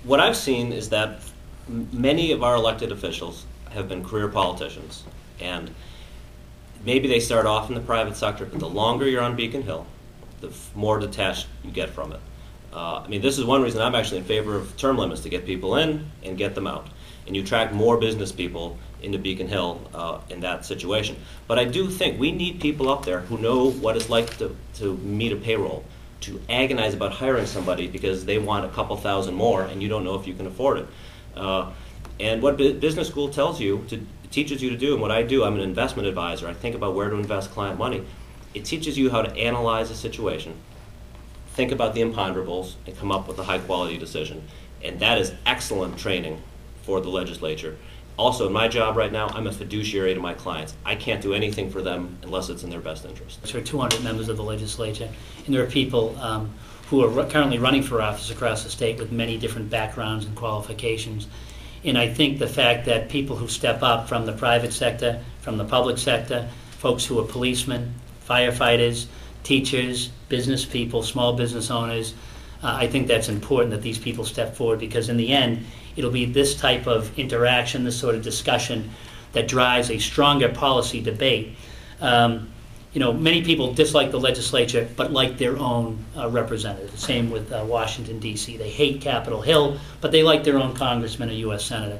what I've seen is that many of our elected officials have been career politicians, and maybe they start off in the private sector, but the longer you're on Beacon Hill, the more detached you get from it. I mean, this is one reason I'm actually in favor of term limits, to get people in and get them out. And you attract more business people into Beacon Hill in that situation. But I do think we need people up there who know what it's like to meet a payroll, to agonize about hiring somebody because they want a couple thousand more and you don't know if you can afford it. And what business school tells you, teaches you to do, and what I do, I'm an investment advisor. I think about where to invest client money. It teaches you how to analyze a situation, think about the imponderables, and come up with a high-quality decision. And that is excellent training for the legislature. Also, in my job right now, I'm a fiduciary to my clients. I can't do anything for them unless it's in their best interest. There are 200 members of the legislature, and there are people who are currently running for office across the state with many different backgrounds and qualifications. And I think the fact that people who step up from the private sector, from the public sector, folks who are policemen, firefighters, teachers, business people, small business owners, I think that's important that these people step forward, because in the end, it'll be this type of interaction, this sort of discussion that drives a stronger policy debate. Many people dislike the legislature but like their own representatives. Same with Washington, D.C. They hate Capitol Hill, but they like their own congressman or U.S. senator.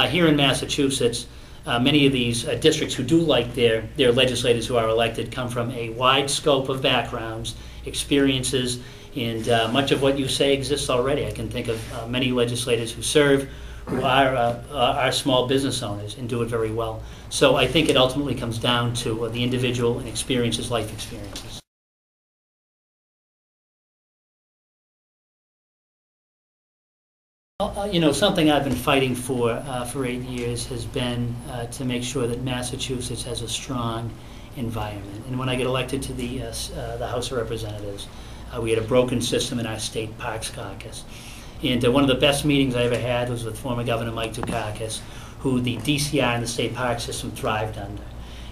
Here in Massachusetts, many of these districts who do like their legislators who are elected come from a wide scope of backgrounds, experiences, and much of what you say exists already. I can think of many legislators who serve who are small business owners and do it very well. So I think it ultimately comes down to the individual and experiences, life experiences. Something I've been fighting for 8 years has been to make sure that Massachusetts has a strong environment. And when I get elected to the House of Representatives, we had a broken system in our state Parks caucus. And one of the best meetings I ever had was with former Governor Mike Dukakis, who the DCR and the state park system thrived under.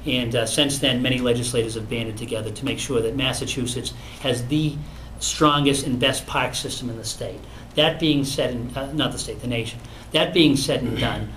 And since then, many legislators have banded together to make sure that Massachusetts has the strongest and best park system in the state. That being said, not the state, the nation. That being said and done,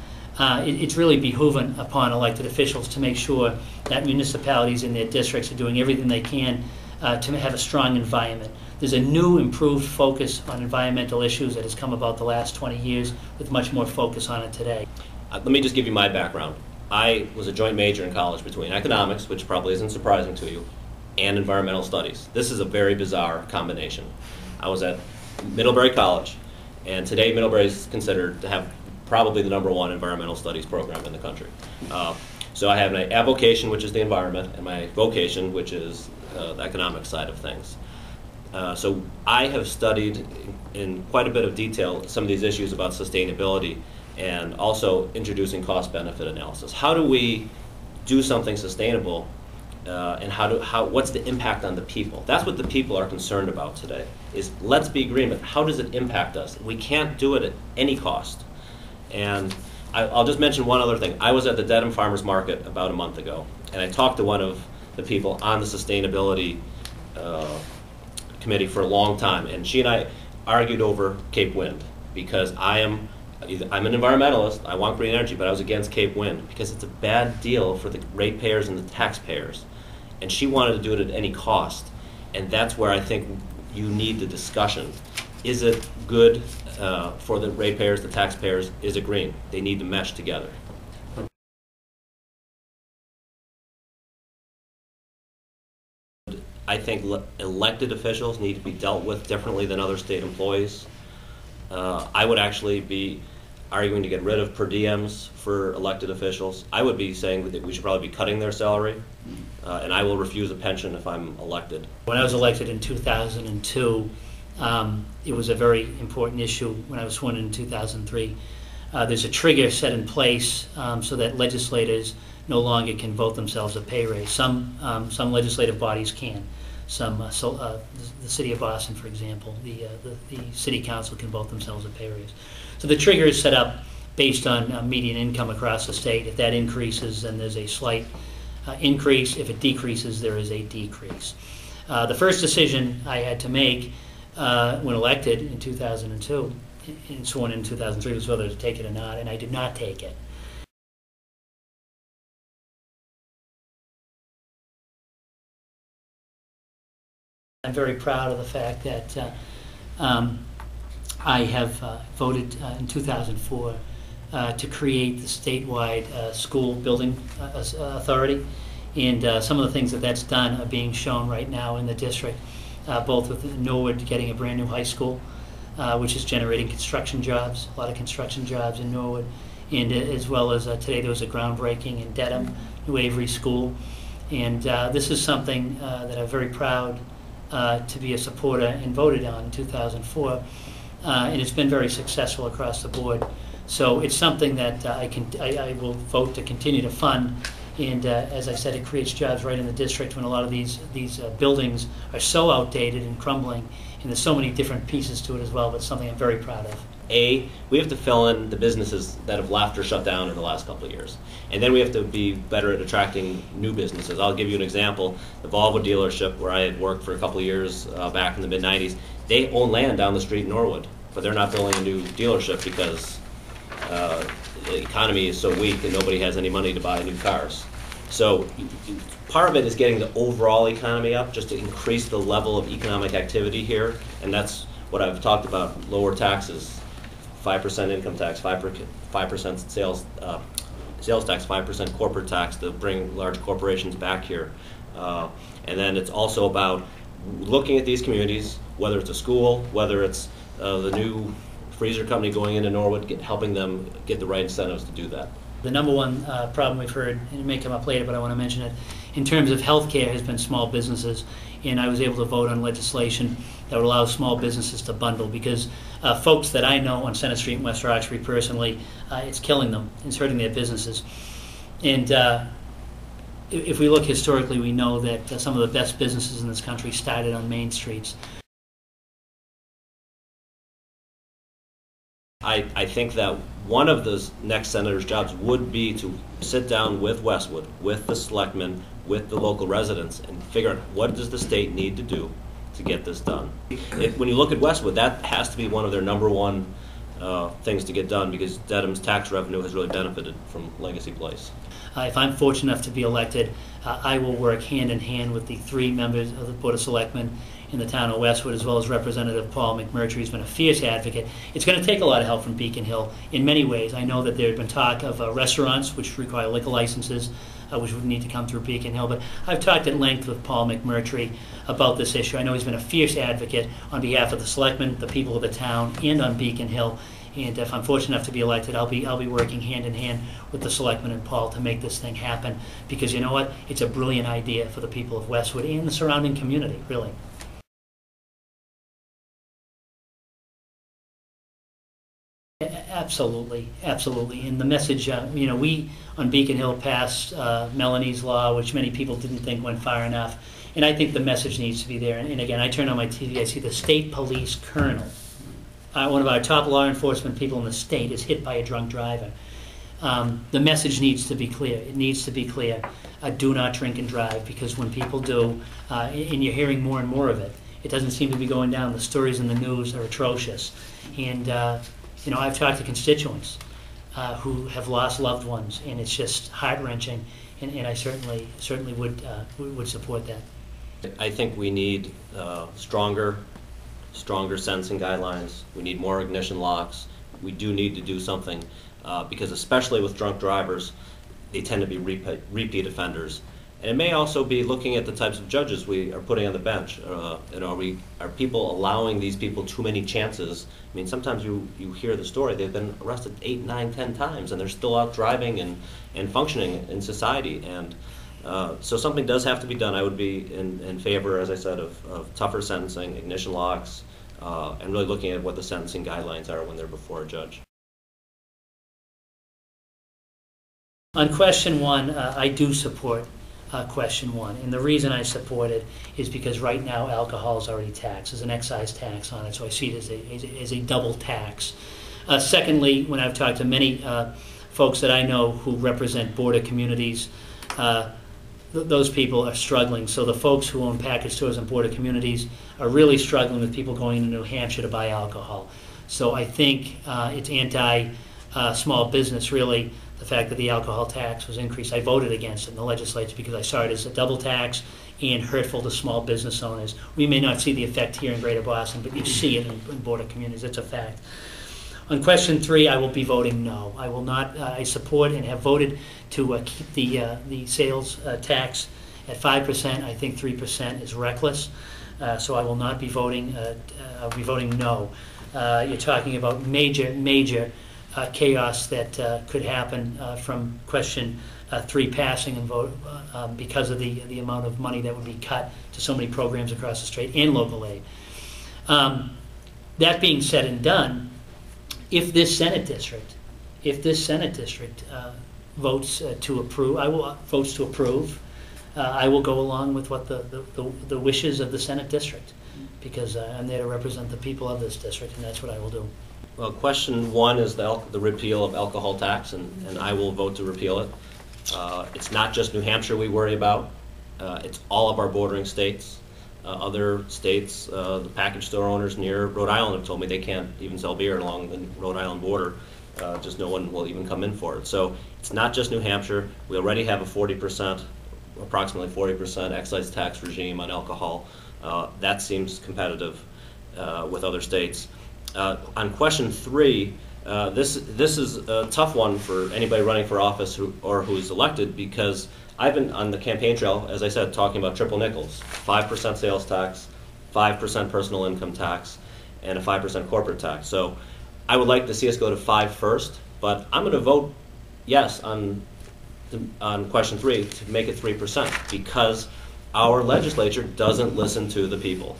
it's really behooving upon elected officials to make sure that municipalities in their districts are doing everything they can to have a strong environment. There's a new, improved focus on environmental issues that has come about the last 20 years with much more focus on it today. Let me just give you my background. I was a joint major in college between economics, which probably isn't surprising to you, and environmental studies. This is a very bizarre combination. I was at Middlebury College, and today Middlebury is considered to have probably the #1 environmental studies program in the country. So I have my avocation, which is the environment, and my vocation, which is the economic side of things. So I have studied in quite a bit of detail some of these issues about sustainability and also introducing cost-benefit analysis. How do we do something sustainable, and what's the impact on the people? That's what the people are concerned about today, is let's be green, but how does it impact us? We can't do it at any cost. And I'll just mention one other thing. I was at the Dedham Farmers Market about a month ago, and I talked to one of the people on the sustainability committee for a long time, and she and I argued over Cape Wind, because I'm an environmentalist, I want green energy, but I was against Cape Wind because it's a bad deal for the ratepayers and the taxpayers. And she wanted to do it at any cost. And that's where I think you need the discussion. Is it good for the ratepayers, the taxpayers? Is it green? They need to mesh together. I think elected officials need to be dealt with differently than other state employees. I would actually be arguing to get rid of per diems for elected officials. I would be saying that we should probably be cutting their salary, and I will refuse a pension if I'm elected. When I was elected in 2002, it was a very important issue. When I was sworn in 2003, there's a trigger set in place so that legislators no longer can vote themselves a pay raise. Some legislative bodies can. The city of Boston, for example, the city council can vote themselves a pay raise. So the trigger is set up based on median income across the state. If that increases, then there's a slight increase. If it decreases, there is a decrease. The first decision I had to make when elected in 2002 and sworn in 2003 was whether to take it or not, and I did not take it. I'm very proud of the fact that I have voted in 2004 to create the statewide school building authority, and some of the things that that's done are being shown right now in the district, both with Norwood getting a brand new high school, which is generating construction jobs, a lot of construction jobs in Norwood, and as well as today there was a groundbreaking in Dedham, New Avery School, and this is something that I'm very proud to be a supporter and voted on in 2004, and it's been very successful across the board. So it's something that I will vote to continue to fund, and as I said, it creates jobs right in the district when a lot of these buildings are so outdated and crumbling, and there's so many different pieces to it as well, but it's something I'm very proud of. We have to fill in the businesses that have left or shut down in the last couple of years. And then we have to be better at attracting new businesses. I'll give you an example. The Volvo dealership, where I had worked for a couple of years back in the mid-'90s, they own land down the street in Norwood, but they're not building a new dealership because the economy is so weak and nobody has any money to buy new cars. So part of it is getting the overall economy up, just to increase the level of economic activity here, and that's what I've talked about, lower taxes. 5% income tax, 5% sales tax, 5% corporate tax to bring large corporations back here. And then it's also about looking at these communities, whether it's a school, whether it's the new freezer company going into Norwood, helping them get the right incentives to do that. The number one problem we've heard, and it may come up later, but I want to mention it, in terms of healthcare has been small businesses, and I was able to vote on legislation that would allow small businesses to bundle, because folks that I know on Center Street in West Roxbury personally, it's killing them, it's hurting their businesses. And if we look historically, we know that some of the best businesses in this country started on main streets. I think that one of the next senator's jobs would be to sit down with Westwood, with the selectmen, with the local residents, and figure out what does the state need to do to get this done. When you look at Westwood, that has to be one of their number one things to get done, because Dedham's tax revenue has really benefited from Legacy Place. If I'm fortunate enough to be elected, I will work hand in hand with the 3 members of the Board of Selectmen in the town of Westwood, as well as Representative Paul McMurtry, who's been a fierce advocate. It's going to take a lot of help from Beacon Hill in many ways. I know that there had been talk of restaurants which require liquor licenses, which would need to come through Beacon Hill. But I've talked at length with Paul McMurtry about this issue. I know he's been a fierce advocate on behalf of the selectmen, the people of the town, and on Beacon Hill. And if I'm fortunate enough to be elected, I'll be working hand in hand with the selectmen and Paul to make this thing happen. Because you know what? It's a brilliant idea for the people of Westwood and the surrounding community, really. Absolutely, absolutely. And the message, we on Beacon Hill passed Melanie's Law, which many people didn't think went far enough. And I think the message needs to be there. And again, I turn on my TV, I see the state police colonel, one of our top law enforcement people in the state, is hit by a drunk driver. The message needs to be clear. It needs to be clear. Do not drink and drive, because when people do, and you're hearing more and more of it, it doesn't seem to be going down. The stories in the news are atrocious. And I've talked to constituents who have lost loved ones, and it's just heart-wrenching, and I certainly would support that. I think we need stronger sentencing guidelines. We need more ignition locks. We do need to do something because especially with drunk drivers, they tend to be repeat offenders. And it may also be looking at the types of judges we are putting on the bench. Are people allowing these people too many chances? I mean, sometimes you hear the story, they've been arrested 8, 9, 10 times, and they're still out driving and functioning in society. And so something does have to be done. I would be in favor, as I said, of tougher sentencing, ignition locks, and really looking at what the sentencing guidelines are when they're before a judge. On question 1, I do support question 1, and the reason I support it is because right now alcohol is already taxed. There's an excise tax on it, so I see it as a double tax. Secondly, when I've talked to many folks that I know who represent border communities, those people are struggling. So the folks who own package stores in border communities are really struggling with people going to New Hampshire to buy alcohol. So I think it's anti-small business, really, the fact that the alcohol tax was increased. I voted against it in the legislature because I saw it as a double tax and hurtful to small business owners. We may not see the effect here in Greater Boston, but you see it in border communities. It's a fact. On question 3, I will be voting no. I will not. I support and have voted to keep the sales tax at 5%. I think 3% is reckless, so I will not be voting. I'll be voting no. You're talking about major chaos that could happen from question 3 passing and vote because of the amount of money that would be cut to so many programs across the state and local aid. That being said and done, if this Senate district votes to approve, I will go along with what the wishes of the Senate district, because I'm there to represent the people of this district, and that's what I will do. Well, question 1 is the repeal of alcohol tax, and I will vote to repeal it. It's not just New Hampshire we worry about. It's all of our bordering states. Other states, the package store owners near Rhode Island have told me they can't even sell beer along the Rhode Island border. Just no one will even come in for it. So it's not just New Hampshire. We already have approximately 40% excise tax regime on alcohol. That seems competitive with other states. On question 3, this is a tough one for anybody running for office who's elected, because I've been on the campaign trail, as I said, talking about triple nickels: 5% sales tax, 5% personal income tax, and a 5% corporate tax. So I would like to see us go to 5 first, but I'm going to vote yes on question 3 to make it 3%, because our legislature doesn't listen to the people.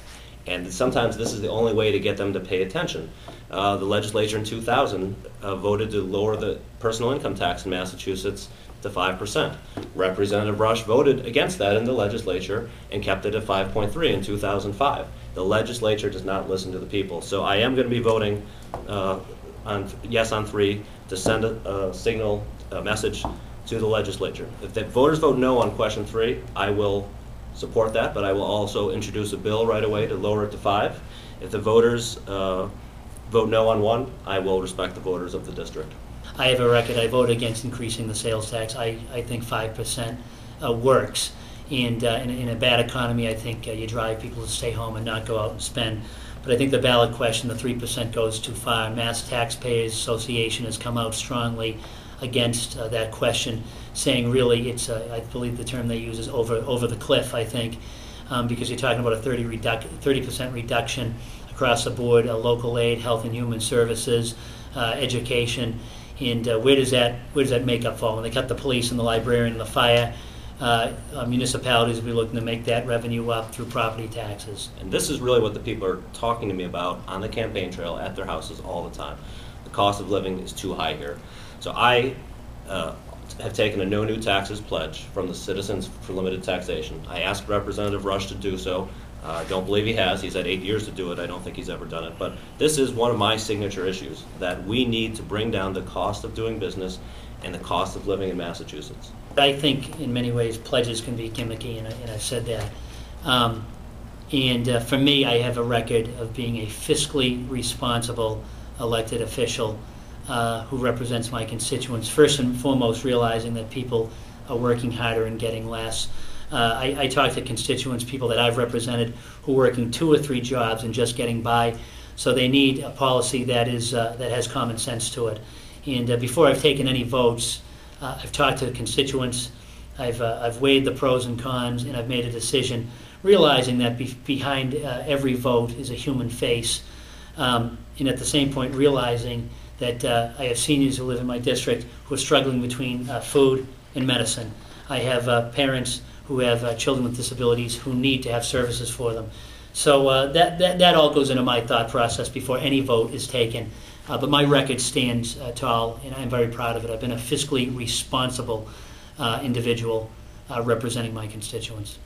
And sometimes this is the only way to get them to pay attention. The legislature in 2000 voted to lower the personal income tax in Massachusetts to 5%. Representative Rush voted against that in the legislature and kept it at 5.3 in 2005. The legislature does not listen to the people. So I am going to be voting yes on 3 to send a signal, a message to the legislature. If the voters vote no on question 3, I will support that, but I will also introduce a bill right away to lower it to 5. If the voters vote no on 1, I will respect the voters of the district. I have a record. I vote against increasing the sales tax. I think 5% works. And in a bad economy, I think you drive people to stay home and not go out and spend. But I think the ballot question, the 3% goes too far. Mass Taxpayers Association has come out strongly against that question, saying really it's, I believe the term they use is over the cliff, I think, because you're talking about a 30% reduction across the board, local aid, health and human services, education, and where does that makeup fall? When they cut the police and the librarian and the fire, municipalities will be looking to make that revenue up through property taxes. And this is really what the people are talking to me about on the campaign trail at their houses all the time. The cost of living is too high here. So I have taken a no new taxes pledge from the Citizens for Limited Taxation. I asked Representative Rush to do so. I don't believe he has. He's had 8 years to do it. I don't think he's ever done it. But this is one of my signature issues, that we need to bring down the cost of doing business and the cost of living in Massachusetts. I think in many ways pledges can be gimmicky, and I've said that. For me, I have a record of being a fiscally responsible elected official who represents my constituents, first and foremost realizing that people are working harder and getting less. I talk to constituents, people that I've represented, who are working 2 or 3 jobs and just getting by, so they need a policy that has common sense to it. And before I've taken any votes, I've talked to constituents, I've weighed the pros and cons, and I've made a decision, realizing that behind every vote is a human face, and at the same point realizing that I have seniors who live in my district who are struggling between food and medicine. I have parents who have children with disabilities who need to have services for them. So that all goes into my thought process before any vote is taken. But my record stands tall, and I'm very proud of it. I've been a fiscally responsible individual representing my constituents.